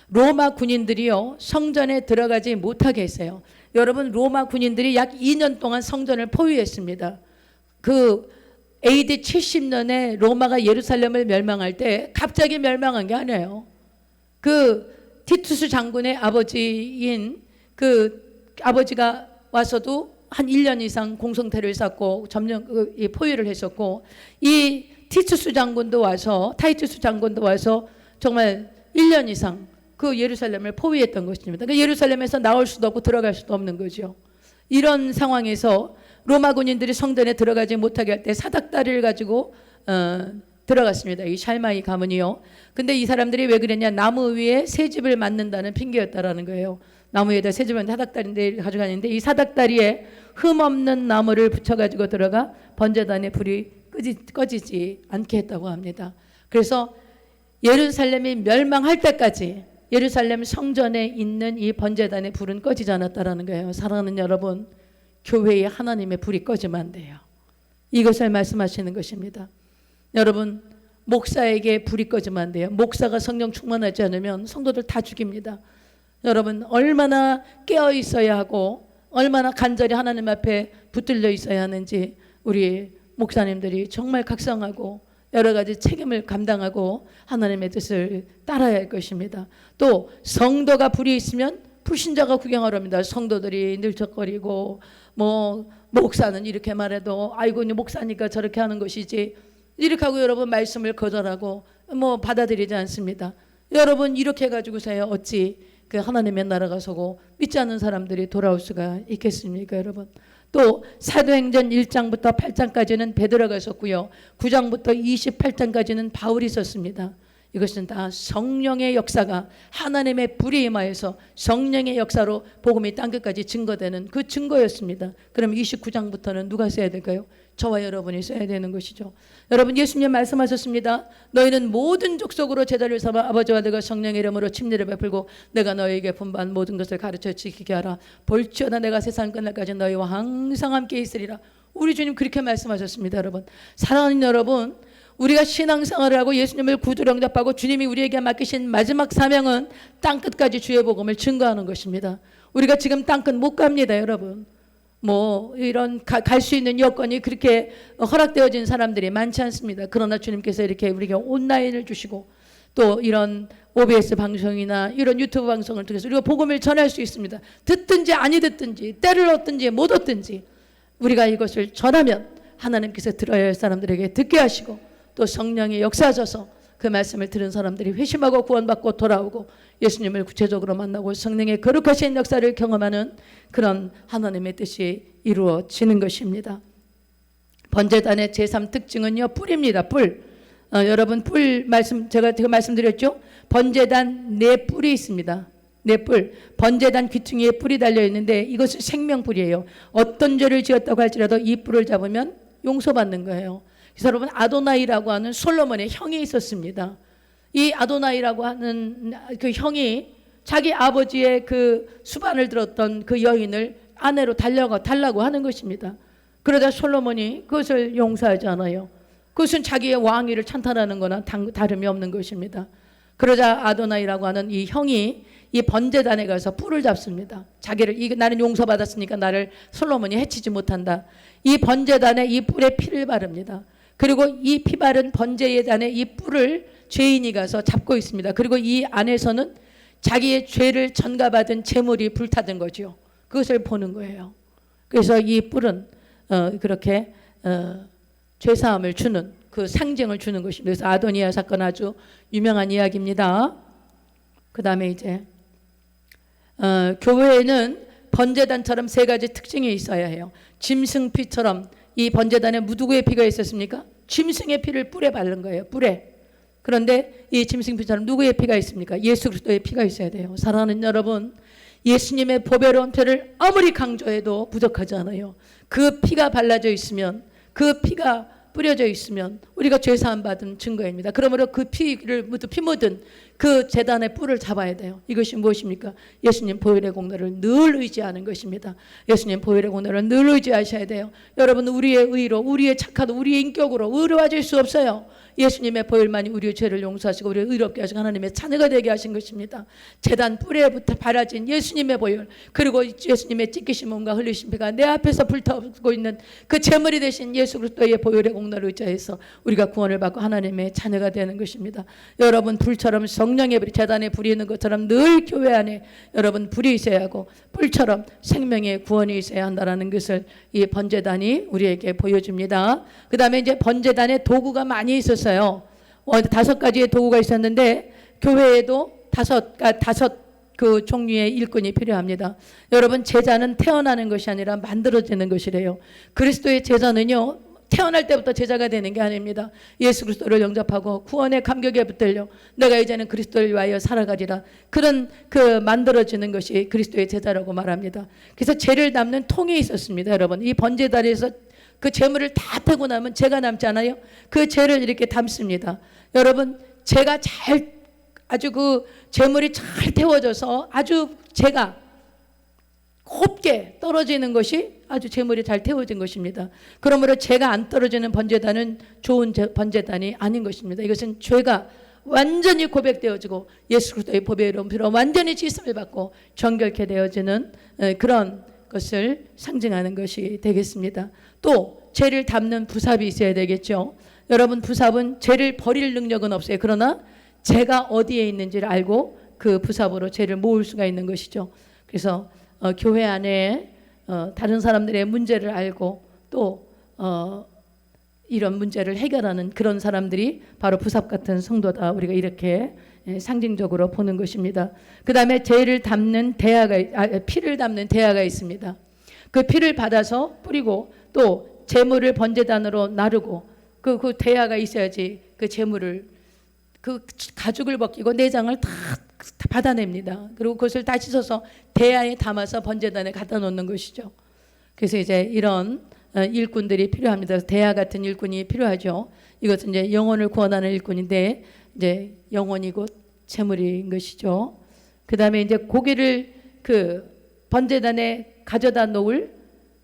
로마 군인들이요 성전에 들어가지 못하게 했어요. 여러분 로마 군인들이 약 2년 동안 성전을 포위했습니다. 그 AD 70년에 로마가 예루살렘을 멸망할 때 갑자기 멸망한 게 아니에요. 그 티투스 장군의 아버지인 그 아버지가 와서도 한 1년 이상 공성태를 쌓고 점령 포위를 했었고 이 타이투스 장군도 와서 정말 1년 이상 그 예루살렘을 포위했던 것입니다. 그러니까 예루살렘에서 나올 수도 없고 들어갈 수도 없는 거죠. 이런 상황에서 로마 군인들이 성전에 들어가지 못하게 할 때 사닥다리를 가지고 들어갔습니다. 이 샬마이 가문이요. 근데 이 사람들이 왜 그랬냐? 나무 위에 새집을 만든다는 핑계였다라는 거예요. 나무 위에다 새집을 사닥다리인데 가져가는데 이 사닥다리에 흠 없는 나무를 붙여가지고 들어가 번제단의 불이 꺼지지 않게 했다고 합니다. 그래서 예루살렘이 멸망할 때까지 예루살렘 성전에 있는 이 번제단의 불은 꺼지지 않았다라는 거예요. 사랑하는 여러분, 교회에 하나님의 불이 꺼지면 안 돼요. 이것을 말씀하시는 것입니다. 여러분, 목사에게 불이 꺼지면 안 돼요. 목사가 성령 충만하지 않으면 성도들 다 죽입니다. 여러분 얼마나 깨어 있어야 하고 얼마나 간절히 하나님 앞에 붙들려 있어야 하는지 우리 목사님들이 정말 각성하고 여러 가지 책임을 감당하고 하나님의 뜻을 따라야 할 것입니다. 또 성도가 불이 있으면 불신자가 구경하러 옵니다. 성도들이 늘적거리고 뭐 목사는 이렇게 말해도 아이고 목사니까 저렇게 하는 것이지 이렇게 하고 여러분 말씀을 거절하고 뭐 받아들이지 않습니다. 여러분 이렇게 해가지고서야 어찌 그 하나님의 나라가 서고 믿지 않는 사람들이 돌아올 수가 있겠습니까, 여러분? 또 사도행전 1장부터 8장까지는 베드로가 있었고요. 9장부터 28장까지는 바울이 있었습니다. 이것은 다 성령의 역사가 하나님의 불이 임하여서 성령의 역사로 복음이 땅끝까지 증거되는 그 증거였습니다. 그럼 29장부터는 누가 써야 될까요? 저와 여러분이 써야 되는 것이죠. 여러분 예수님 말씀하셨습니다. 너희는 모든 족속으로 제자를 삼아 아버지와 아들과 성령의 이름으로 침례를 베풀고 내가 너희에게 분부한 모든 것을 가르쳐 지키게 하라. 볼지어다 내가 세상 끝날까지 너희와 항상 함께 있으리라. 우리 주님 그렇게 말씀하셨습니다. 여러분 사랑하는 여러분, 우리가 신앙생활을 하고 예수님을 구주로 영접하고 주님이 우리에게 맡기신 마지막 사명은 땅끝까지 주의 복음을 증거하는 것입니다. 우리가 지금 땅끝 못 갑니다, 여러분. 뭐 이런 갈 수 있는 여건이 그렇게 허락되어진 사람들이 많지 않습니다. 그러나 주님께서 이렇게 우리에게 온라인을 주시고 또 이런 OBS 방송이나 이런 유튜브 방송을 통해서 우리가 복음을 전할 수 있습니다. 듣든지 아니 듣든지 때를 얻든지 못 얻든지 우리가 이것을 전하면 하나님께서 들어야 할 사람들에게 듣게 하시고 또 성령이 역사하셔서 그 말씀을 들은 사람들이 회심하고 구원받고 돌아오고 예수님을 구체적으로 만나고 성령의 거룩하신 역사를 경험하는 그런 하나님의 뜻이 이루어지는 것입니다. 번제단의 제3특징은요 뿔입니다. 뿔. 여러분 뿔 말씀 제가 말씀드렸죠. 번제단 네 뿔이 있습니다. 네 뿔. 번제단 귀퉁이에 뿔이 달려 있는데 이것은 생명뿔이에요. 어떤 죄를 지었다고 할지라도 이 뿔을 잡으면 용서받는 거예요. 그래서 여러분 아도나이라고 하는 솔로몬의 형이 있었습니다. 이 아도나이라고 하는 그 형이 자기 아버지의 그 수반을 들었던 그 여인을 아내로 달라고 하는 것입니다. 그러다 솔로몬이 그것을 용서하지 않아요. 그것은 자기의 왕위를 찬탄하는 거나 다름이 없는 것입니다. 그러자 아도나이라고 하는 이 형이 이 번제단에 가서 뿔을 잡습니다. 나는 용서받았으니까 나를 솔로몬이 해치지 못한다. 이 번제단에 이 뿔에 피를 바릅니다. 그리고 이 피바른 번제예단의 이 뿔을 죄인이 가서 잡고 있습니다. 그리고 이 안에서는 자기의 죄를 전가받은 제물이 불타든 거죠. 그것을 보는 거예요. 그래서 이 뿔은 그렇게 죄사함을 주는 그 상징을 주는 것입니다. 그래서 아도니아 사건 아주 유명한 이야기입니다. 그 다음에 이제 교회에는 번제단처럼 세 가지 특징이 있어야 해요. 짐승피처럼 이 번제단에 누구의 피가 있었습니까? 짐승의 피를 뿔에 바른 거예요. 뿔에. 그런데 이 짐승피처럼 누구의 피가 있습니까? 예수 그리스도의 피가 있어야 돼요. 사랑하는 여러분, 예수님의 보배로운 피를 아무리 강조해도 부족하지 않아요. 그 피가 발라져 있으면, 그 피가 뿌려져 있으면 우리가 죄사함 받은 증거입니다. 그러므로 그 피를 피 묻은 그 제단의 뿔을 잡아야 돼요. 이것이 무엇입니까? 예수님 보혈의 공로를 늘 의지하는 것입니다. 예수님 보혈의 공로를 늘 의지하셔야 돼요. 여러분, 우리의 의로, 우리의 착한, 우리의 인격으로 의로워질 수 없어요. 예수님의 보혈만이 우리의 죄를 용서하시고 우리를 의롭게 하시고 하나님의 자녀가 되게 하신 것입니다. 제단 뿔에부터 발라진 예수님의 보혈, 그리고 예수님의 찢기신 몸과 흘리신 피가 내 앞에서 불타고 있는 그 제물이 되신 예수 그리스도의 보혈의 공로를 의지해서 우리가 구원을 받고 하나님의 자녀가 되는 것입니다. 여러분, 불처럼 성령의 불이, 제단에 불이 있는 것처럼 늘 교회 안에 여러분 불이 있어야 하고 불처럼 생명의 구원이 있어야 한다는 것을 이 번제단이 우리에게 보여줍니다. 그 다음에 이제 번제단에 도구가 많이 있었어요. 5가지의 도구가 있었는데 교회에도 다섯 그 종류의 일꾼이 필요합니다. 여러분, 제자는 태어나는 것이 아니라 만들어지는 것이래요. 그리스도의 제자는요, 태어날 때부터 제자가 되는 게 아닙니다. 예수 그리스도를 영접하고 구원의 감격에 붙들려 내가 이제는 그리스도를 위하여 살아가리라, 그런 그 만들어지는 것이 그리스도의 제자라고 말합니다. 그래서 죄를 담는 통이 있었습니다. 여러분, 이 번제다리에서 그 재물을 다 태고 나면 죄가 남지 않아요? 그 죄를 이렇게 담습니다. 여러분, 죄가 아주 그 재물이 잘 태워져서 아주 죄가 곱게 떨어지는 것이 아주 재물이 잘 태워진 것입니다. 그러므로 죄가 안 떨어지는 번제단은 좋은 번제단이 아닌 것입니다. 이것은 죄가 완전히 고백되어지고 예수 그리스도의 보배로운 피로 완전히 씻음을 받고 정결케 되어지는 그런 것을 상징하는 것이 되겠습니다. 또 죄를 담는 부삽이 있어야 되겠죠. 여러분, 부삽은 죄를 버릴 능력은 없어요. 그러나 죄가 어디에 있는지를 알고 그 부삽으로 죄를 모을 수가 있는 것이죠. 그래서 교회 안에 다른 사람들의 문제를 알고 또 이런 문제를 해결하는 그런 사람들이 바로 부삽 같은 성도다, 우리가 이렇게 상징적으로 보는 것입니다. 그 다음에 죄를 담는 피를 담는 대야가 있습니다. 그 피를 받아서 뿌리고 또 제물을 번제단으로 나르고 그 대야가 있어야지 그 제물을, 그 가죽을 벗기고 내장을 다 받아냅니다. 그리고 그것을 다 씻어서 대야에 담아서 번제단에 갖다 놓는 것이죠. 그래서 이제 이런 일꾼들이 필요합니다. 그래서 대야 같은 일꾼이 필요하죠. 이것은 이제 영혼을 구원하는 일꾼인데 이제 영혼이 곧 제물인 것이죠. 그 다음에 이제 고기를 그 번제단에 가져다 놓을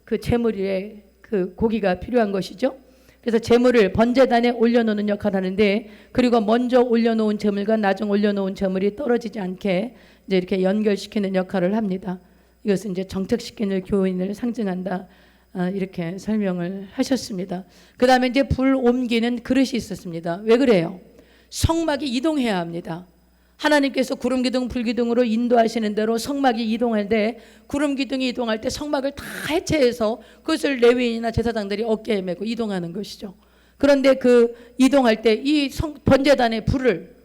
그 제물의 그 고기가 필요한 것이죠. 그래서 제물을 번제단에 올려놓는 역할을 하는데, 그리고 먼저 올려놓은 제물과 나중 올려놓은 제물이 떨어지지 않게 이제 이렇게 연결시키는 역할을 합니다. 이것은 이제 정택시키는 교인을 상징한다, 이렇게 설명을 하셨습니다. 그 다음에 이제 불 옮기는 그릇이 있었습니다. 왜 그래요? 성막이 이동해야 합니다. 하나님께서 구름 기둥 불 기둥으로 인도하시는 대로 성막이 이동할 때, 구름 기둥이 이동할 때 성막을 다 해체해서 그것을 레위인이나 제사장들이 어깨에 메고 이동하는 것이죠. 그런데 그 이동할 때 이 번제단의 불을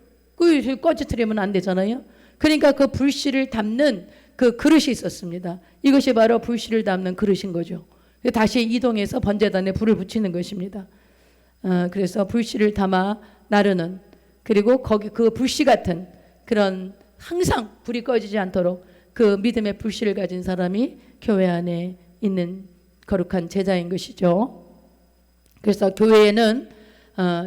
꺼지트리면 안 되잖아요. 그러니까 그 불씨를 담는 그 그릇이 있었습니다. 이것이 바로 불씨를 담는 그릇인 거죠. 다시 이동해서 번제단에 불을 붙이는 것입니다. 그래서 불씨를 담아 나르는, 그리고 거기 그 불씨 같은 그런 항상 불이 꺼지지 않도록 그 믿음의 불씨를 가진 사람이 교회 안에 있는 거룩한 제자인 것이죠. 그래서 교회에는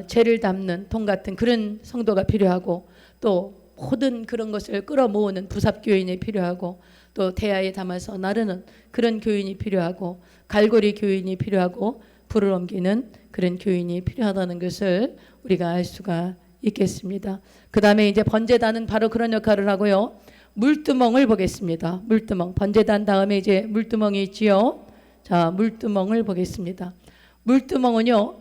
죄를 담는 통 같은 그런 성도가 필요하고, 또 모든 그런 것을 끌어모으는 부삽교인이 필요하고, 또 대야에 담아서 나르는 그런 교인이 필요하고, 갈고리 교인이 필요하고, 불을 옮기는 그런 교인이 필요하다는 것을 우리가 알 수가 있겠습니다. 그 다음에 이제 번제단은 바로 그런 역할을 하고요. 물두멍을 보겠습니다. 물두멍, 번제단 다음에 이제 물두멍이 있지요. 자, 물두멍을 보겠습니다. 물두멍은요,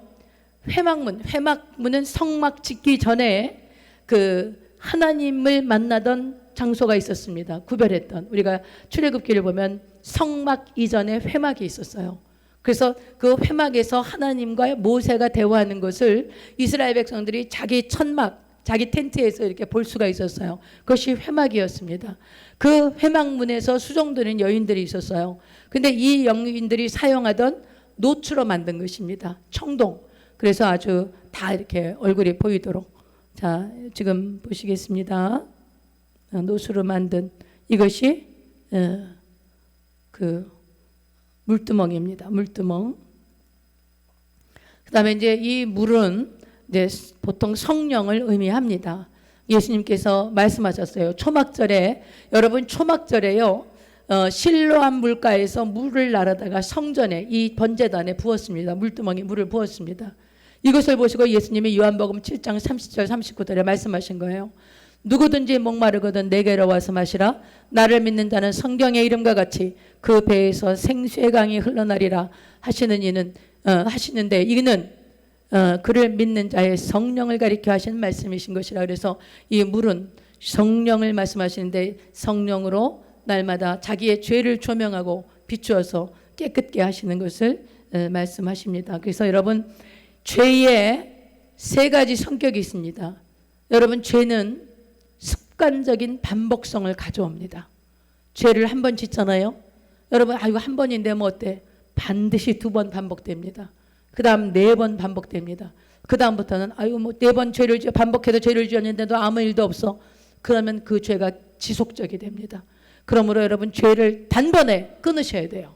회막문은 성막 짓기 전에 그 하나님을 만나던 장소가 있었습니다. 구별했던. 우리가 출애굽기를 보면 성막 이전에 회막이 있었어요. 그래서 그 회막에서 하나님과 모세가 대화하는 것을 이스라엘 백성들이 자기 천막, 자기 텐트에서 이렇게 볼 수가 있었어요. 그것이 회막이었습니다. 그 회막문에서 수종드는 여인들이 있었어요. 근데 이 여인들이 사용하던 노추로 만든 것입니다. 청동. 그래서 아주 다 이렇게 얼굴이 보이도록. 자, 지금 보시겠습니다. 노수로 만든 이것이 그 물두멍입니다. 물두멍. 그다음에 이제 이 물은 이제 보통 성령을 의미합니다. 예수님께서 말씀하셨어요. 초막절에, 여러분 초막절에요. 실로암 물가에서 물을 나르다가 성전에 이 번제단에 부었습니다. 물두멍에 물을 부었습니다. 이것을 보시고 예수님이 요한복음 7장 30절 39절에 말씀하신 거예요. 누구든지 목마르거든 내게로 와서 마시라. 나를 믿는 자는 성경의 이름과 같이 그 배에서 생수의 강이 흘러나리라 하시는데 이는 그를 믿는 자의 성령을 가리켜 하신 말씀이신 것이라. 그래서 이 물은 성령을 말씀하시는데 성령으로 날마다 자기의 죄를 조명하고 비추어서 깨끗게 하시는 것을 말씀하십니다. 그래서 여러분 죄의 세 가지 성격이 있습니다. 여러분 죄는 습관적인 반복성을 가져옵니다. 죄를 한 번 짓잖아요. 여러분 이거 한 번인데 뭐 어때? 반드시 2번 반복됩니다. 그 다음 4번 반복됩니다. 그 다음부터는 뭐 4번 죄를 반복해서 죄를 지었는데도 아무 일도 없어. 그러면 그 죄가 지속적이 됩니다. 그러므로 여러분 죄를 단번에 끊으셔야 돼요.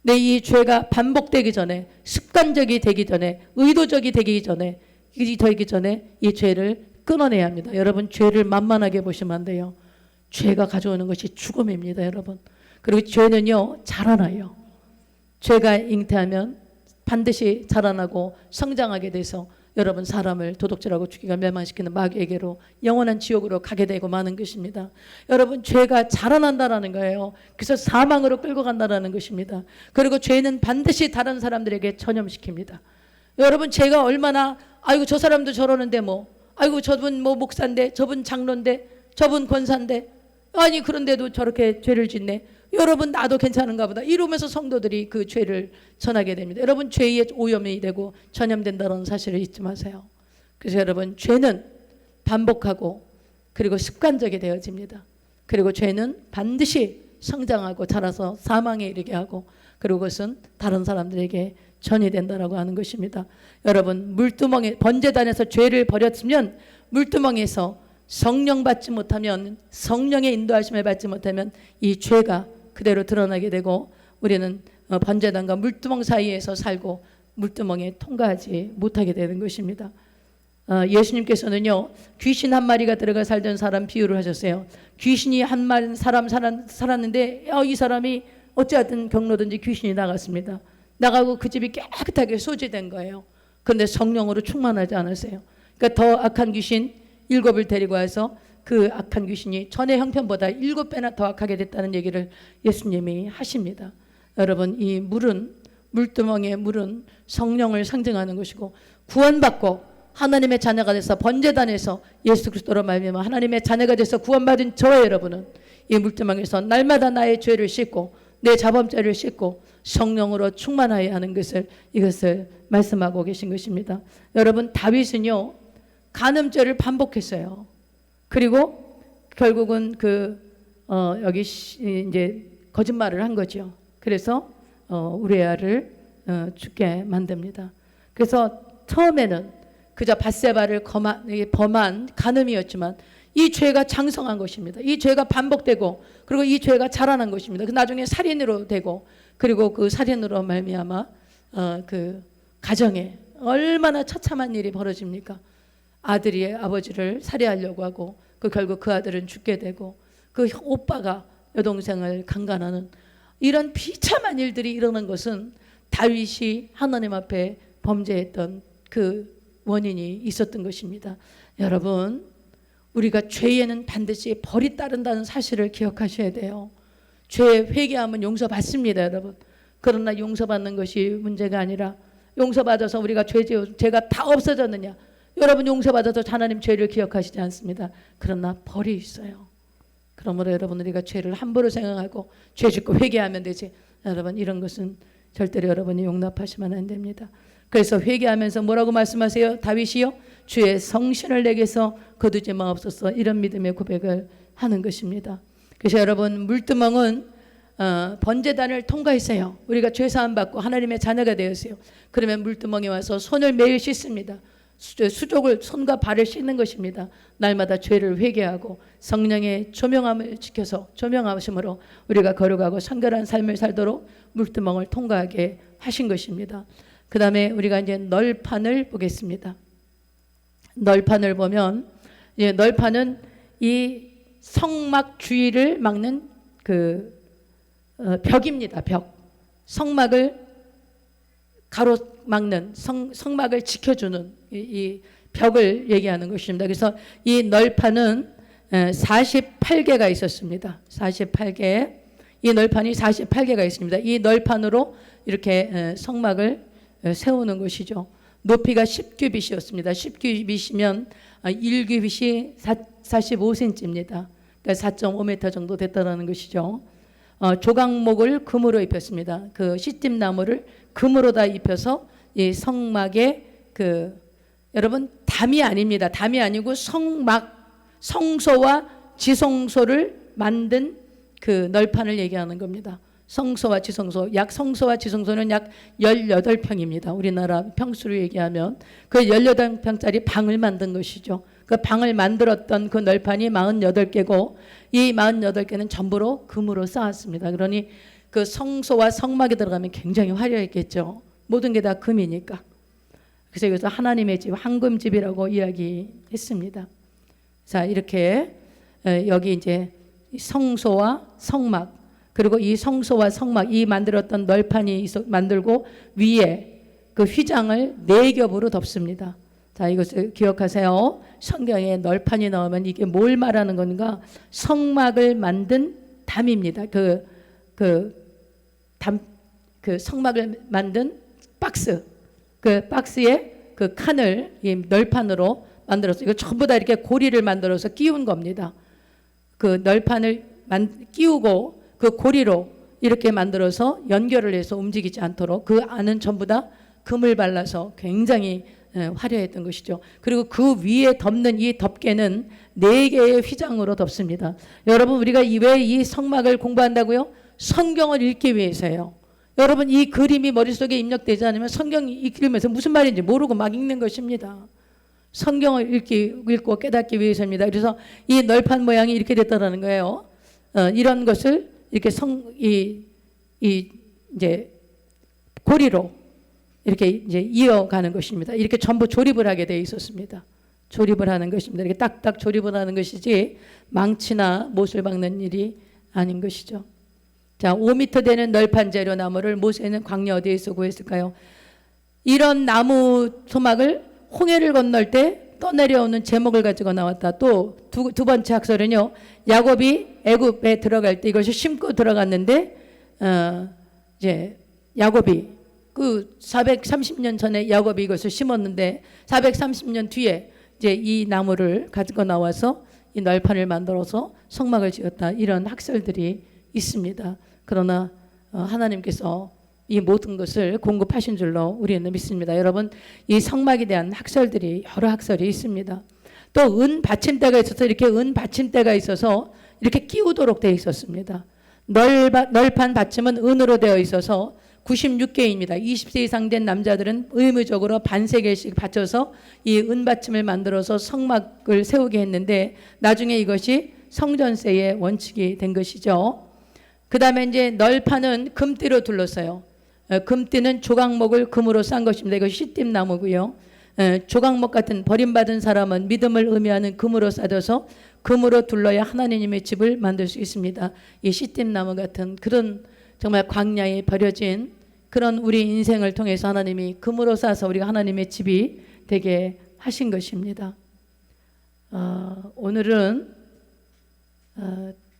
근데 이 죄가 반복되기 전에, 습관적이 되기 전에, 의도적이 되기 전에 이 죄를 끊어내야 합니다. 여러분 죄를 만만하게 보시면 안 돼요. 죄가 가져오는 것이 죽음입니다. 여러분. 그리고 죄는요 자라나요. 죄가 잉태하면 반드시 자라나고 성장하게 돼서 여러분 사람을 도둑질하고 죽이고 멸망시키는 마귀에게로 영원한 지옥으로 가게 되고 마는 것입니다. 여러분 죄가 자라난다라는 거예요. 그래서 사망으로 끌고 간다라는 것입니다. 그리고 죄는 반드시 다른 사람들에게 전염시킵니다. 여러분 죄가 얼마나 아이고 저 사람도 저러는데 뭐 아이고 저분 뭐 목사인데 저분 장로인데 저분 권사인데 아니 그런데도 저렇게 죄를 짓네. 여러분 나도 괜찮은가 보다 이러면서 성도들이 그 죄를 전하게 됩니다. 여러분 죄의 오염이 되고 전염된다는 사실을 잊지 마세요. 그래서 여러분 죄는 반복하고 그리고 습관적이 되어집니다. 그리고 죄는 반드시 성장하고 자라서 사망에 이르게 하고 그리고 그것은 다른 사람들에게 전이 된다라고 하는 것입니다. 여러분 물두멍에 번제단에서 죄를 버렸으면 물두멍에서 성령 받지 못하면 성령의 인도하심을 받지 못하면 이 죄가 그대로 드러나게 되고 우리는 번제단과 물두멍 사이에서 살고 물두멍에 통과하지 못하게 되는 것입니다. 예수님께서는요 귀신 한 마리가 들어가 살던 사람 비유를 하셨어요. 귀신이 한 마리 사람 살았는데 이 사람이 어찌하든 경로든지 귀신이 나갔습니다. 나가고 그 집이 깨끗하게 소지된 거예요. 그런데 성령으로 충만하지 않았어요. 그러니까 더 악한 귀신 7을 데리고 와서 그 악한 귀신이 전의 형편보다 7배나 더 악하게 됐다는 얘기를 예수님이 하십니다. 여러분 이 물은 물두멍의 물은 성령을 상징하는 것이고 구원받고 하나님의 자녀가 돼서 번제단에서 예수 그리스도로 말미암아 하나님의 자녀가 돼서 구원받은 저와 여러분은 이 물두멍에서 날마다 나의 죄를 씻고 내 자범죄를 씻고 성령으로 충만하여야 하는 이것을 말씀하고 계신 것입니다. 여러분 다윗은요 간음죄를 반복했어요. 그리고 결국은 여기 이제 거짓말을 한 거죠. 그래서 우리아를 죽게 만듭니다. 그래서 처음에는 그저 밧세바를 범한 간음이었지만 이 죄가 장성한 것입니다. 이 죄가 반복되고 그리고 이 죄가 자라난 것입니다. 그 나중에 살인으로 되고 그리고 그 살인으로 말미암아 그 가정에 얼마나 처참한 일이 벌어집니까? 아들이 아버지를 살해하려고 하고 결국 그 아들은 죽게 되고 그 오빠가 여동생을 강간하는 이런 비참한 일들이 일어난 것은 다윗이 하나님 앞에 범죄했던 그 원인이 있었던 것입니다. 여러분 우리가 죄에는 반드시 벌이 따른다는 사실을 기억하셔야 돼요. 죄 회개하면 용서받습니다. 여러분. 그러나 용서받는 것이 문제가 아니라 용서받아서 우리가 죄가 다 없어졌느냐? 여러분 용서받아서 하나님 죄를 기억하시지 않습니다. 그러나 벌이 있어요. 그러므로 여러분 우리가 죄를 함부로 생각하고 죄 짓고 회개하면 되지. 여러분 이런 것은 절대로 여러분이 용납하시면 안 됩니다. 그래서 회개하면서 뭐라고 말씀하세요? 다윗이요? 주의 성신을 내게서 거두지 마옵소서. 이런 믿음의 고백을 하는 것입니다. 그래서 여러분 물두멍은 번제단을 통과했어요. 우리가 죄사함 받고 하나님의 자녀가 되었어요. 그러면 물두멍에 와서 손을 매일 씻습니다. 수족을 손과 발을 씻는 것입니다. 날마다 죄를 회개하고 성령의 조명함을 지켜서 조명하심으로 우리가 거룩하고 성결한 삶을 살도록 물두멍을 통과하게 하신 것입니다. 그 다음에 우리가 이제 널판을 보겠습니다. 널판을 보면 이제 널판은 이 성막 주위를 막는 그 벽입니다. 벽. 성막을 가로막는 성막을 지켜주는 이 벽을 얘기하는 것입니다. 그래서 이 널판은 48개가 있었습니다. 48개. 이 널판이 48개가 있습니다. 이 널판으로 이렇게 성막을 세우는 것이죠. 높이가 10규빗이었습니다. 10규빗이면 1규빗이 45cm입니다. 그러니까 4.5m 정도 됐다는 것이죠. 조각목을 금으로 입혔습니다. 그 시tim나무를 금으로 다 입혀서 이 성막에 여러분 담이 아닙니다. 담이 아니고 성소와 지성소를 만든 그 널판을 얘기하는 겁니다. 성소와 지성소, 성소와 지성소는 약 18평입니다. 우리나라 평수로 얘기하면 그 18평짜리 방을 만든 것이죠. 그 방을 만들었던 그 널판이 48개고 이 48개는 전부로 금으로 쌓았습니다. 그러니 그 성소와 성막에 들어가면 굉장히 화려했겠죠. 모든 게 다 금이니까. 그래서 여기서 하나님의 집, 황금집이라고 이야기했습니다. 자, 이렇게 여기 이제 성소와 성막, 그리고 이 성소와 성막, 이 만들었던 널판이 만들고 위에 그 휘장을 4겹으로 덮습니다. 자, 이것을 기억하세요. 성경에 널판이 나오면 이게 뭘 말하는 건가? 성막을 만든 담입니다. 그 성막을 만든 박스, 그 박스에 그 칸을 이 널판으로 만들어서 이거 전부 다 이렇게 고리를 만들어서 끼운 겁니다. 그 널판을 끼우고 그 고리로 이렇게 만들어서 연결을 해서 움직이지 않도록 그 안은 전부 다 금을 발라서 굉장히 화려했던 것이죠. 그리고 그 위에 덮는 이 덮개는 4개의 휘장으로 덮습니다. 여러분 우리가 왜 이 성막을 공부한다고요? 성경을 읽기 위해서요. 여러분 이 그림이 머릿속에 입력되지 않으면 성경 읽으면서 무슨 말인지 모르고 막 읽는 것입니다. 성경을 읽고 깨닫기 위해서입니다. 그래서 이 널판 모양이 이렇게 됐다는 거예요. 이런 것을 이렇게 이제 고리로 이렇게 이제 이어가는 것입니다. 이렇게 전부 조립을 하게 되어 있었습니다. 조립을 하는 것입니다. 이렇게 딱딱 조립을 하는 것이지 망치나 못을 박는 일이 아닌 것이죠. 자, 5m 되는 널판 재료 나무를 모세는 광야 어디에서 구했을까요? 이런 나무 소막을 홍해를 건널 때 떠내려오는 제목을 가지고 나왔다. 또 두 번째 학설은요. 야곱이 애굽에 들어갈 때 이것을 심고 들어갔는데 이제 야곱이 그 430년 전에 야곱이 이것을 심었는데 430년 뒤에 이제 이 나무를 가지고 나와서 이 널판을 만들어서 성막을 지었다. 이런 학설들이 있습니다. 그러나 하나님께서 이 모든 것을 공급하신 줄로 우리는 믿습니다. 여러분 이 성막에 대한 학설들이 여러 학설이 있습니다. 또 은 받침대가 있어서 이렇게 은 받침대가 있어서 이렇게 끼우도록 되어 있었습니다. 널판 받침은 은으로 되어 있어서 96개입니다. 20세 이상 된 남자들은 의무적으로 반세개씩 바쳐서 이 은받침을 만들어서 성막을 세우게 했는데 나중에 이것이 성전세의 원칙이 된 것이죠. 그 다음에 이제 널판은 금띠로 둘렀어요. 금띠는 조각목을 금으로 싼 것입니다. 이거 시tim나무고요. 조각목 같은 버림받은 사람은 믿음을 의미하는 금으로 싸져서 금으로 둘러야 하나님의 집을 만들 수 있습니다. 이 시tim나무 같은 그런 정말 광야에 버려진 그런 우리 인생을 통해서 하나님이 금으로 싸서 우리가 하나님의 집이 되게 하신 것입니다. 오늘은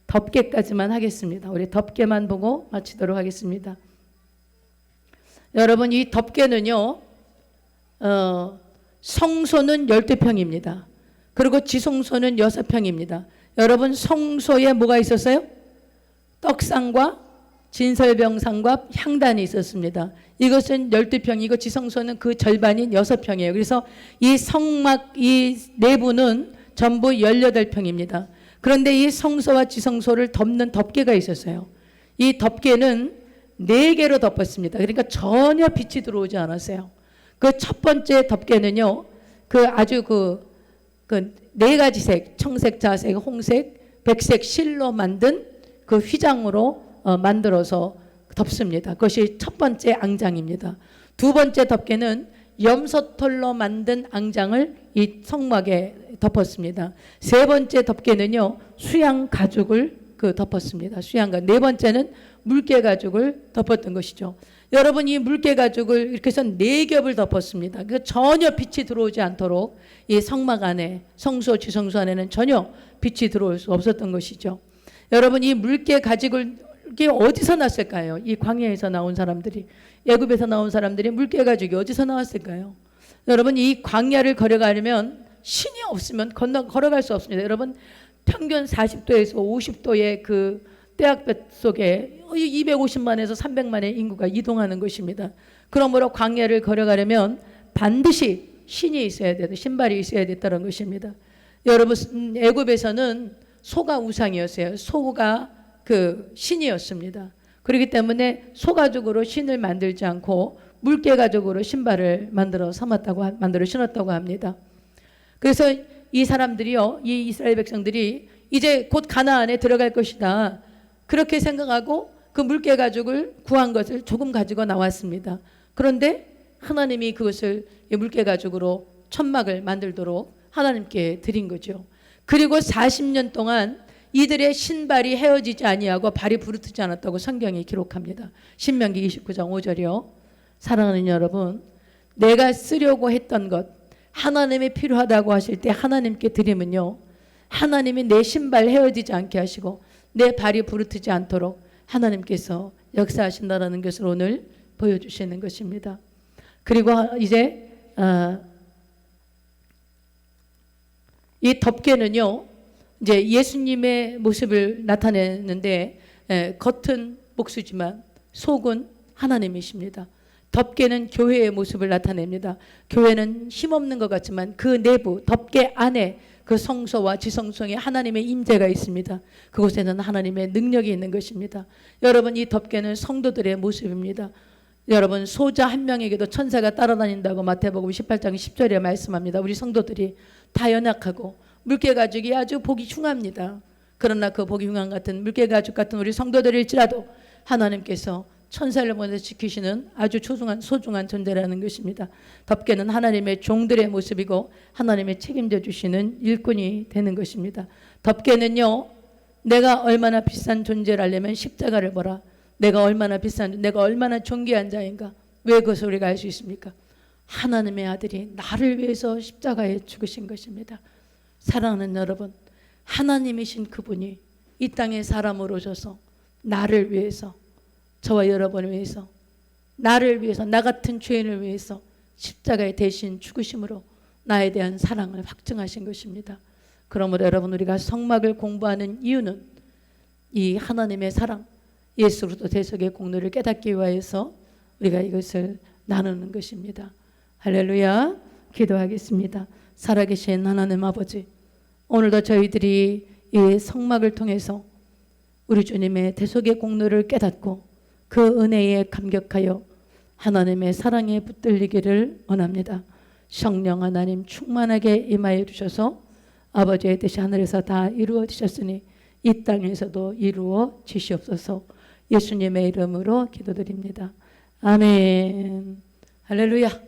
덮개까지만 하겠습니다. 우리 덮개만 보고 마치도록 하겠습니다. 여러분 이 덮개는요. 성소는 12평입니다. 그리고 지성소는 6평입니다. 여러분 성소에 뭐가 있었어요? 떡상과 진설병상과 향단이 있었습니다. 이것은 12평이고 지성소는 그 절반인 6평이에요. 그래서 이 성막 이 내부는 전부 18평입니다. 그런데 이 성소와 지성소를 덮는 덮개가 있었어요. 이 덮개는 4개로 덮었습니다. 그러니까 전혀 빛이 들어오지 않았어요. 그 첫 번째 덮개는요, 아주 그 4가지 색, 청색, 자색, 홍색, 백색 실로 만든 그 휘장으로 만들어서 덮습니다. 그것이 첫 번째 앙장입니다. 두 번째 덮개는 염소털로 만든 앙장을 이 성막에 덮었습니다. 세 번째 덮개는요, 수양 가죽을 덮었습니다. 수양가. 네 번째는 물개 가죽을 덮었던 것이죠. 여러분, 이 물개 가죽을 이렇게 해서 4겹을 덮었습니다. 전혀 빛이 들어오지 않도록 이 성막 안에, 성소, 지성소 안에는 전혀 빛이 들어올 수 없었던 것이죠. 여러분, 이 물개 가죽을 이게 어디서 났을까요? 이 광야에서 나온 사람들이, 애굽에서 나온 사람들이 물개 가죽이 어디서 나왔을까요? 여러분, 이 광야를 걸어가려면 신이 없으면 걸어갈 수 없습니다. 여러분, 평균 40도에서 50도의 그 떼약볕 속에 250만에서 300만의 인구가 이동하는 것입니다. 그러므로 광야를 걸어가려면 반드시 신이 있어야 되고 신발이 있어야 됐다는 것입니다. 여러분, 애굽에서는 소가 우상이었어요. 소가 그 신이었습니다. 그렇기 때문에 소가죽으로 신을 만들지 않고 물개 가죽으로 신발을 만들어 신었다고 합니다. 그래서 이 사람들이요, 이 이스라엘 백성들이 이제 곧 가나안에 들어갈 것이다, 그렇게 생각하고 그 물개 가죽을 구한 것을 조금 가지고 나왔습니다. 그런데 하나님이 그것을 물개 가죽으로 천막을 만들도록 하나님께 드린 거죠. 그리고 40년 동안 이들의 신발이 헤어지지 아니하고 발이 부르트지 않았다고 성경이 기록합니다. 신명기 29장 5절이요. 사랑하는 여러분, 내가 쓰려고 했던 것, 하나님이 필요하다고 하실 때 하나님께 드리면요, 하나님이 내 신발 헤어지지 않게 하시고 내 발이 부르트지 않도록 하나님께서 역사하신다는 것을 오늘 보여주시는 것입니다. 그리고 이제 이 덮개는요, 이제 예수님의 모습을 나타내는데, 겉은 목수지만 속은 하나님이십니다. 덮개는 교회의 모습을 나타냅니다. 교회는 힘없는 것 같지만 그 내부 덮개 안에 그 성소와 지성소에 하나님의 임재가 있습니다. 그곳에는 하나님의 능력이 있는 것입니다. 여러분, 이 덮개는 성도들의 모습입니다. 여러분, 소자 한 명에게도 천사가 따라다닌다고 마태복음 18장 10절에 말씀합니다. 우리 성도들이 다 연약하고 물개 가죽이 아주 보기 흉합니다. 그러나 그 보기 흉한 같은 물개 가죽 같은 우리 성도들일지라도 하나님께서 천사를 보내서 지키시는 아주 소중한 존재라는 것입니다. 덮개는 하나님의 종들의 모습이고 하나님의 책임져 주시는 일꾼이 되는 것입니다. 덮개는요, 내가 얼마나 비싼 존재라려면 십자가를 보라. 내가 얼마나 존귀한 자인가. 왜 그것을 우리가 알 수 있습니까? 하나님의 아들이 나를 위해서 십자가에 죽으신 것입니다. 사랑하는 여러분, 하나님이신 그분이 이 땅에 사람으로 오셔서 나를 위해서, 저와 여러분을 위해서, 나를 위해서, 나 같은 죄인을 위해서 십자가에 대신 죽으심으로 나에 대한 사랑을 확증하신 것입니다. 그러므로 여러분, 우리가 성막을 공부하는 이유는 이 하나님의 사랑, 예수 그리스도 대속의 공로를 깨닫기 위하여서 우리가 이것을 나누는 것입니다. 할렐루야. 기도하겠습니다. 살아계신 하나님 아버지, 오늘도 저희들이 이 성막을 통해서 우리 주님의 대속의 공로를 깨닫고 그 은혜에 감격하여 하나님의 사랑에 붙들리기를 원합니다. 성령 하나님 충만하게 임하여 주셔서 아버지의 뜻이 하늘에서 다 이루어지셨으니 이 땅에서도 이루어지시옵소서. 예수님의 이름으로 기도드립니다. 아멘. 할렐루야.